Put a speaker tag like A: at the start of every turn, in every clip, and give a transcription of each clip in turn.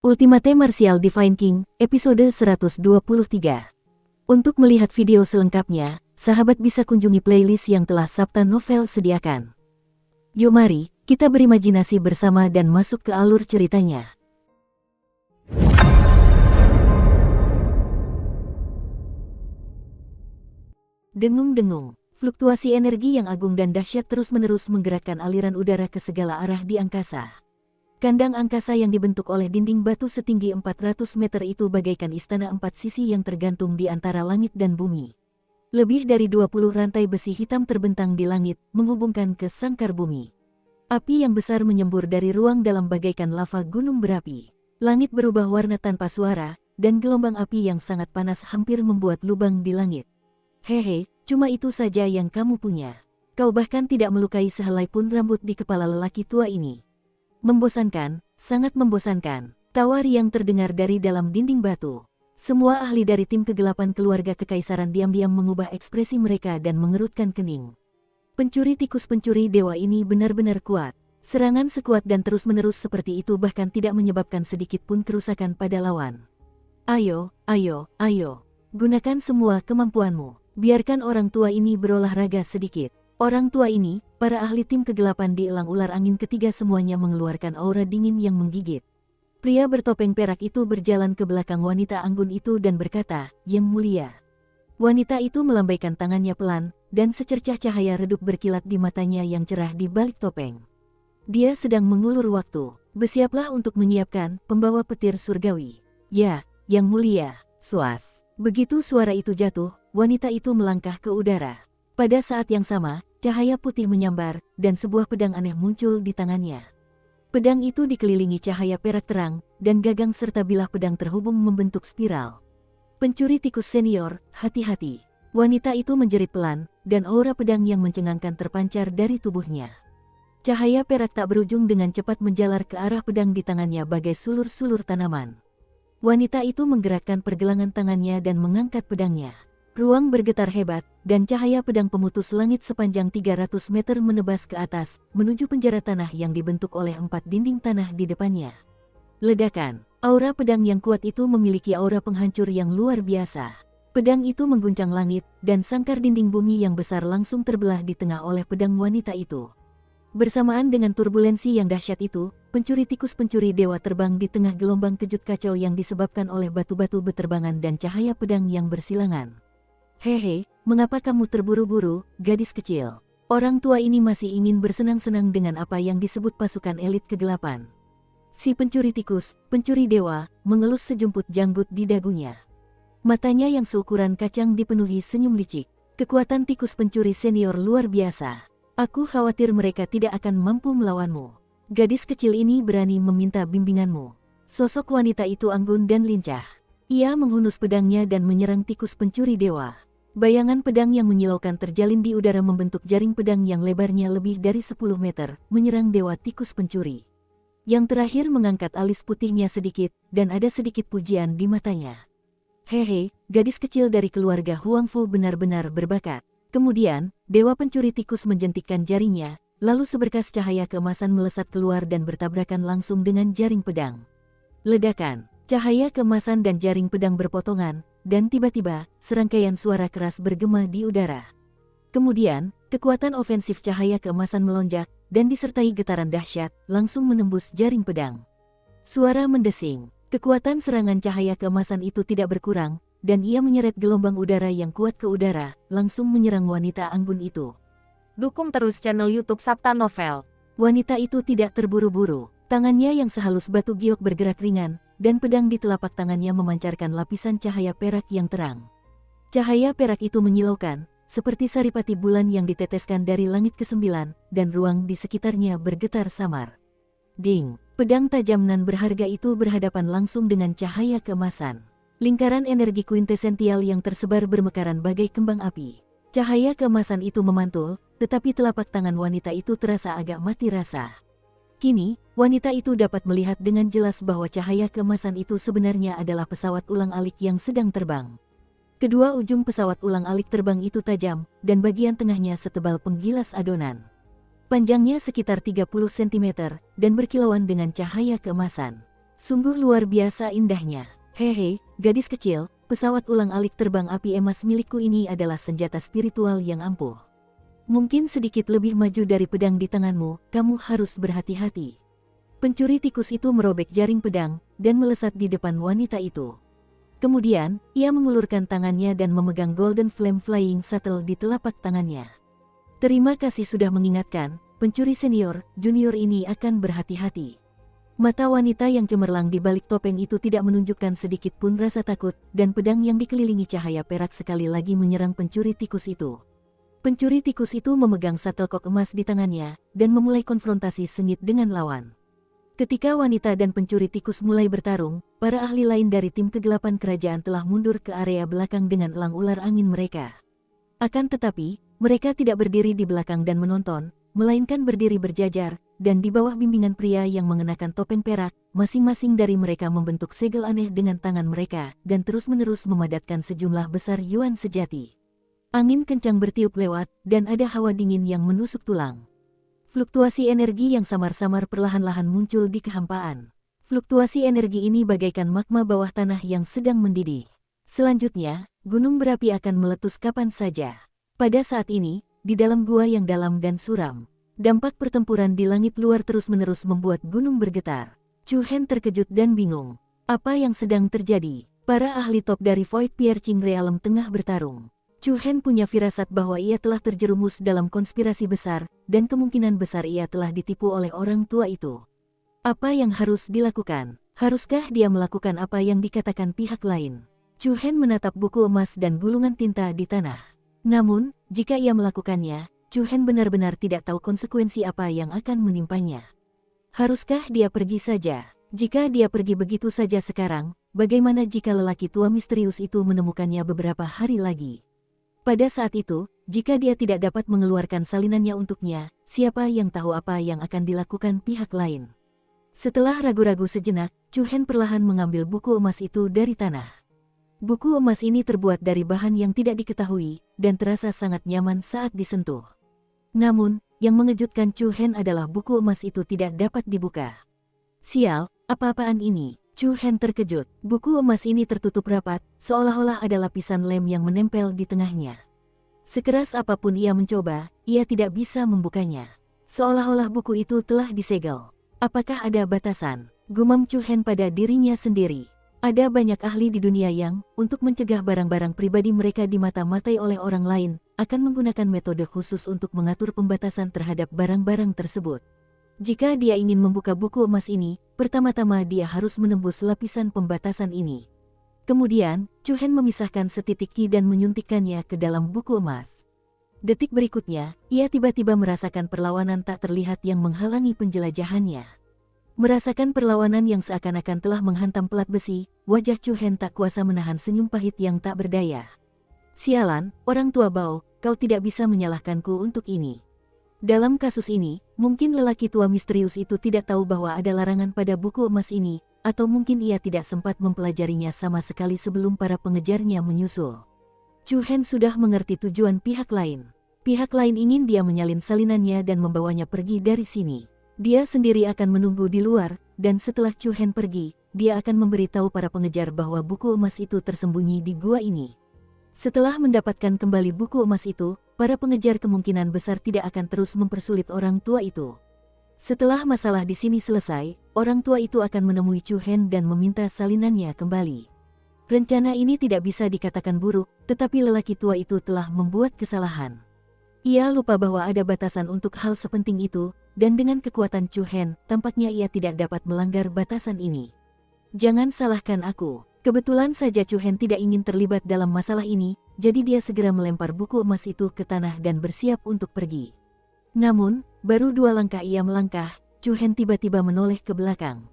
A: Ultimate Martial Divine King, episode 123. Untuk melihat video selengkapnya, sahabat bisa kunjungi playlist yang telah Sabta Novel sediakan. Yuk mari, kita berimajinasi bersama dan masuk ke alur ceritanya. Dengung-dengung, fluktuasi energi yang agung dan dahsyat terus-menerus menggerakkan aliran udara ke segala arah di angkasa. Kandang angkasa yang dibentuk oleh dinding batu setinggi 400 meter itu bagaikan istana empat sisi yang tergantung di antara langit dan bumi. Lebih dari 20 rantai besi hitam terbentang di langit, menghubungkan ke sangkar bumi. Api yang besar menyembur dari ruang dalam bagaikan lava gunung berapi. Langit berubah warna tanpa suara, dan gelombang api yang sangat panas hampir membuat lubang di langit. Hehe, cuma itu saja yang kamu punya. Kau bahkan tidak melukai sehelai pun rambut di kepala lelaki tua ini. Membosankan, sangat membosankan, tawa riang terdengar dari dalam dinding batu. Semua ahli dari tim kegelapan keluarga kekaisaran diam-diam mengubah ekspresi mereka dan mengerutkan kening. Pencuri tikus pencuri dewa ini benar-benar kuat. Serangan sekuat dan terus-menerus seperti itu bahkan tidak menyebabkan sedikit pun kerusakan pada lawan. Ayo, ayo, ayo. Gunakan semua kemampuanmu. Biarkan orang tua ini berolahraga sedikit. Orang tua ini, para ahli tim kegelapan di elang ular angin ketiga semuanya mengeluarkan aura dingin yang menggigit. Pria bertopeng perak itu berjalan ke belakang wanita anggun itu dan berkata, "Yang mulia." Wanita itu melambaikan tangannya pelan, dan secercah cahaya redup berkilat di matanya yang cerah di balik topeng. Dia sedang mengulur waktu. Bersiaplah untuk menyiapkan pembawa petir surgawi. Ya, yang mulia, Swas. Begitu suara itu jatuh, wanita itu melangkah ke udara. Pada saat yang sama, cahaya putih menyambar, dan sebuah pedang aneh muncul di tangannya. Pedang itu dikelilingi cahaya perak terang, dan gagang serta bilah pedang terhubung membentuk spiral. Pencuri tikus senior, hati-hati. Wanita itu menjerit pelan, dan aura pedang yang mencengangkan terpancar dari tubuhnya. Cahaya perak tak berujung dengan cepat menjalar ke arah pedang di tangannya bagai sulur-sulur tanaman. Wanita itu menggerakkan pergelangan tangannya dan mengangkat pedangnya. Ruang bergetar hebat, dan cahaya pedang pemutus langit sepanjang 300 meter menebas ke atas, menuju penjara tanah yang dibentuk oleh 4 dinding tanah di depannya. Ledakan, aura pedang yang kuat itu memiliki aura penghancur yang luar biasa. Pedang itu mengguncang langit, dan sangkar dinding bumi yang besar langsung terbelah di tengah oleh pedang wanita itu. Bersamaan dengan turbulensi yang dahsyat itu, pencuri tikus pencuri dewa terbang di tengah gelombang kejut kacau yang disebabkan oleh batu-batu beterbangan dan cahaya pedang yang bersilangan. Hehe, mengapa kamu terburu-buru, gadis kecil? Orang tua ini masih ingin bersenang-senang dengan apa yang disebut pasukan elit kegelapan. Si pencuri tikus, pencuri dewa, mengelus sejumput janggut di dagunya. Matanya yang seukuran kacang dipenuhi senyum licik. Kekuatan tikus pencuri senior luar biasa. Aku khawatir mereka tidak akan mampu melawanmu. Gadis kecil ini berani meminta bimbinganmu. Sosok wanita itu anggun dan lincah. Ia menghunus pedangnya dan menyerang tikus pencuri dewa. Bayangan pedang yang menyilaukan terjalin di udara membentuk jaring pedang yang lebarnya lebih dari 10 meter, menyerang dewa tikus pencuri. Yang terakhir mengangkat alis putihnya sedikit, dan ada sedikit pujian di matanya. Hehe, gadis kecil dari keluarga Huangfu benar-benar berbakat. Kemudian, dewa pencuri tikus menjentikkan jaringnya, lalu seberkas cahaya keemasan melesat keluar dan bertabrakan langsung dengan jaring pedang. Ledakan. Cahaya keemasan dan jaring pedang berpotongan, dan tiba-tiba, serangkaian suara keras bergema di udara. Kemudian, kekuatan ofensif cahaya keemasan melonjak, dan disertai getaran dahsyat, langsung menembus jaring pedang. Suara mendesing, kekuatan serangan cahaya keemasan itu tidak berkurang, dan ia menyeret gelombang udara yang kuat ke udara, langsung menyerang wanita anggun itu.
B: Dukung terus channel YouTube Sabta Novel.
A: Wanita itu tidak terburu-buru, tangannya yang sehalus batu giok bergerak ringan, dan pedang di telapak tangannya memancarkan lapisan cahaya perak yang terang. Cahaya perak itu menyilaukan, seperti saripati bulan yang diteteskan dari langit ke-9, dan ruang di sekitarnya bergetar samar. Ding, pedang tajam nan berharga itu berhadapan langsung dengan cahaya keemasan. Lingkaran energi kuintesential yang tersebar bermekaran bagai kembang api. Cahaya keemasan itu memantul, tetapi telapak tangan wanita itu terasa agak mati rasa. Kini, wanita itu dapat melihat dengan jelas bahwa cahaya keemasan itu sebenarnya adalah pesawat ulang-alik yang sedang terbang. Kedua ujung pesawat ulang-alik terbang itu tajam, dan bagian tengahnya setebal penggilas adonan. Panjangnya sekitar 30 cm, dan berkilauan dengan cahaya keemasan. Sungguh luar biasa indahnya. Hehe, gadis kecil, pesawat ulang-alik terbang api emas milikku ini adalah senjata spiritual yang ampuh. Mungkin sedikit lebih maju dari pedang di tanganmu, kamu harus berhati-hati. Pencuri tikus itu merobek jaring pedang, dan melesat di depan wanita itu. Kemudian, ia mengulurkan tangannya dan memegang Golden Flame Flying Shuttle di telapak tangannya. Terima kasih sudah mengingatkan, pencuri senior, junior ini akan berhati-hati. Mata wanita yang cemerlang di balik topeng itu tidak menunjukkan sedikit pun rasa takut, dan pedang yang dikelilingi cahaya perak sekali lagi menyerang pencuri tikus itu. Pencuri tikus itu memegang shuttlecock emas di tangannya, dan memulai konfrontasi sengit dengan lawan. Ketika wanita dan pencuri tikus mulai bertarung, para ahli lain dari tim kegelapan kerajaan telah mundur ke area belakang dengan elang ular angin mereka. Akan tetapi, mereka tidak berdiri di belakang dan menonton, melainkan berdiri berjajar, dan di bawah bimbingan pria yang mengenakan topeng perak, masing-masing dari mereka membentuk segel aneh dengan tangan mereka, dan terus-menerus memadatkan sejumlah besar yuan sejati. Angin kencang bertiup lewat, dan ada hawa dingin yang menusuk tulang. Fluktuasi energi yang samar-samar perlahan-lahan muncul di kehampaan. Fluktuasi energi ini bagaikan magma bawah tanah yang sedang mendidih. Selanjutnya, gunung berapi akan meletus kapan saja. Pada saat ini, di dalam gua yang dalam dan suram, dampak pertempuran di langit luar terus-menerus membuat gunung bergetar. Chu Hen terkejut dan bingung. Apa yang sedang terjadi? Para ahli top dari Void Piercing Realm tengah bertarung. Chu Hen punya firasat bahwa ia telah terjerumus dalam konspirasi besar, dan kemungkinan besar ia telah ditipu oleh orang tua itu. Apa yang harus dilakukan? Haruskah dia melakukan apa yang dikatakan pihak lain? Chu Hen menatap buku emas dan gulungan tinta di tanah. Namun, jika ia melakukannya, Chu Hen benar-benar tidak tahu konsekuensi apa yang akan menimpanya. Haruskah dia pergi saja? Jika dia pergi begitu saja sekarang, bagaimana jika lelaki tua misterius itu menemukannya beberapa hari lagi? Pada saat itu, jika dia tidak dapat mengeluarkan salinannya untuknya, siapa yang tahu apa yang akan dilakukan pihak lain? Setelah ragu-ragu sejenak, Chu Hen perlahan mengambil buku emas itu dari tanah. Buku emas ini terbuat dari bahan yang tidak diketahui, dan terasa sangat nyaman saat disentuh. Namun, yang mengejutkan Chu Hen adalah buku emas itu tidak dapat dibuka. Sial, apa-apaan ini? Chu Hen terkejut. Buku emas ini tertutup rapat, seolah-olah ada lapisan lem yang menempel di tengahnya. Sekeras apapun ia mencoba, ia tidak bisa membukanya. Seolah-olah buku itu telah disegel. Apakah ada batasan? Gumam Chu Hen pada dirinya sendiri. Ada banyak ahli di dunia yang, untuk mencegah barang-barang pribadi mereka dimata-matai oleh orang lain, akan menggunakan metode khusus untuk mengatur pembatasan terhadap barang-barang tersebut. Jika dia ingin membuka buku emas ini, pertama-tama dia harus menembus lapisan pembatasan ini. Kemudian, Chu Hen memisahkan setitik ki dan menyuntikkannya ke dalam buku emas. Detik berikutnya, ia tiba-tiba merasakan perlawanan tak terlihat yang menghalangi penjelajahannya. Merasakan perlawanan yang seakan-akan telah menghantam pelat besi, wajah Chu Hen tak kuasa menahan senyum pahit yang tak berdaya. Sialan, orang tua Bao, kau tidak bisa menyalahkanku untuk ini. Dalam kasus ini, mungkin lelaki tua misterius itu tidak tahu bahwa ada larangan pada buku emas ini, atau mungkin ia tidak sempat mempelajarinya sama sekali sebelum para pengejarnya menyusul. Chu Hen sudah mengerti tujuan pihak lain. Pihak lain ingin dia menyalin salinannya dan membawanya pergi dari sini. Dia sendiri akan menunggu di luar, dan setelah Chu Hen pergi, dia akan memberitahu para pengejar bahwa buku emas itu tersembunyi di gua ini. Setelah mendapatkan kembali buku emas itu, para pengejar kemungkinan besar tidak akan terus mempersulit orang tua itu. Setelah masalah di sini selesai, orang tua itu akan menemui Chu Hen dan meminta salinannya kembali. Rencana ini tidak bisa dikatakan buruk, tetapi lelaki tua itu telah membuat kesalahan. Ia lupa bahwa ada batasan untuk hal sepenting itu, dan dengan kekuatan Chu Hen, tampaknya ia tidak dapat melanggar batasan ini. Jangan salahkan aku. Kebetulan saja Chu Hen tidak ingin terlibat dalam masalah ini, jadi dia segera melempar buku emas itu ke tanah dan bersiap untuk pergi. Namun, baru 2 langkah ia melangkah, Chu Hen tiba-tiba menoleh ke belakang.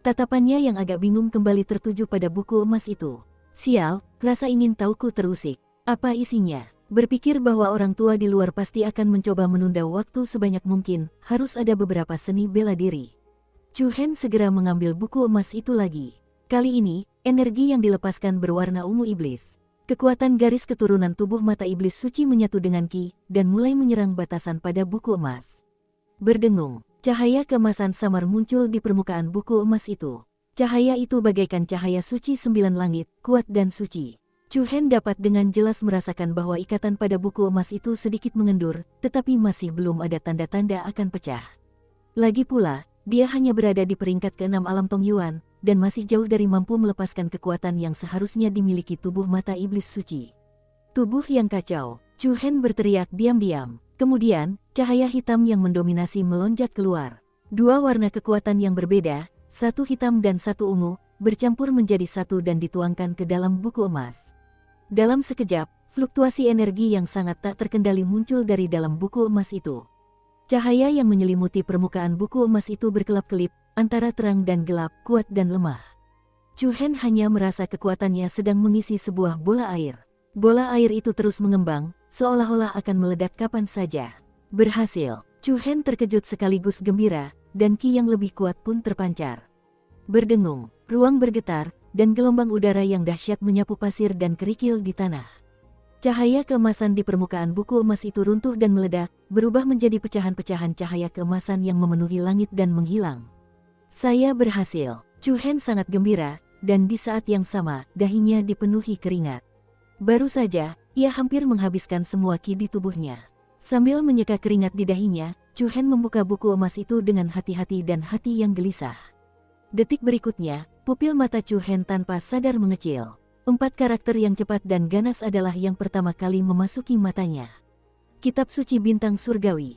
A: Tatapannya yang agak bingung kembali tertuju pada buku emas itu. Sial, rasa ingin tahuku terusik. Apa isinya? Berpikir bahwa orang tua di luar pasti akan mencoba menunda waktu sebanyak mungkin, harus ada beberapa seni bela diri. Chu Hen segera mengambil buku emas itu lagi. Kali ini, energi yang dilepaskan berwarna ungu iblis. Kekuatan garis keturunan tubuh mata iblis suci menyatu dengan ki, dan mulai menyerang batasan pada buku emas. Berdengung, cahaya keemasan samar muncul di permukaan buku emas itu. Cahaya itu bagaikan cahaya suci 9 langit, kuat dan suci. Chu Hen dapat dengan jelas merasakan bahwa ikatan pada buku emas itu sedikit mengendur, tetapi masih belum ada tanda-tanda akan pecah. Lagi pula, dia hanya berada di peringkat ke-6 alam Tong Yuan, dan masih jauh dari mampu melepaskan kekuatan yang seharusnya dimiliki tubuh mata iblis suci. Tubuh yang kacau, Chu Hen berteriak diam-diam. Kemudian, cahaya hitam yang mendominasi melonjak keluar. Dua warna kekuatan yang berbeda, satu hitam dan satu ungu, bercampur menjadi satu dan dituangkan ke dalam buku emas. Dalam sekejap, fluktuasi energi yang sangat tak terkendali muncul dari dalam buku emas itu. Cahaya yang menyelimuti permukaan buku emas itu berkelap-kelip, antara terang dan gelap, kuat dan lemah. Chu Hen hanya merasa kekuatannya sedang mengisi sebuah bola air. Bola air itu terus mengembang, seolah-olah akan meledak kapan saja. Berhasil, Chu Hen terkejut sekaligus gembira, dan ki yang lebih kuat pun terpancar. Berdengung, ruang bergetar, dan gelombang udara yang dahsyat menyapu pasir dan kerikil di tanah. Cahaya keemasan di permukaan buku emas itu runtuh dan meledak, berubah menjadi pecahan-pecahan cahaya keemasan yang memenuhi langit dan menghilang. Saya berhasil, Chu Hen sangat gembira, dan di saat yang sama, dahinya dipenuhi keringat. Baru saja, ia hampir menghabiskan semua ki di tubuhnya. Sambil menyeka keringat di dahinya, Chu Hen membuka buku emas itu dengan hati-hati dan hati yang gelisah. Detik berikutnya, pupil mata Chu Hen tanpa sadar mengecil. 4 karakter yang cepat dan ganas adalah yang pertama kali memasuki matanya. Kitab Suci Bintang Surgawi.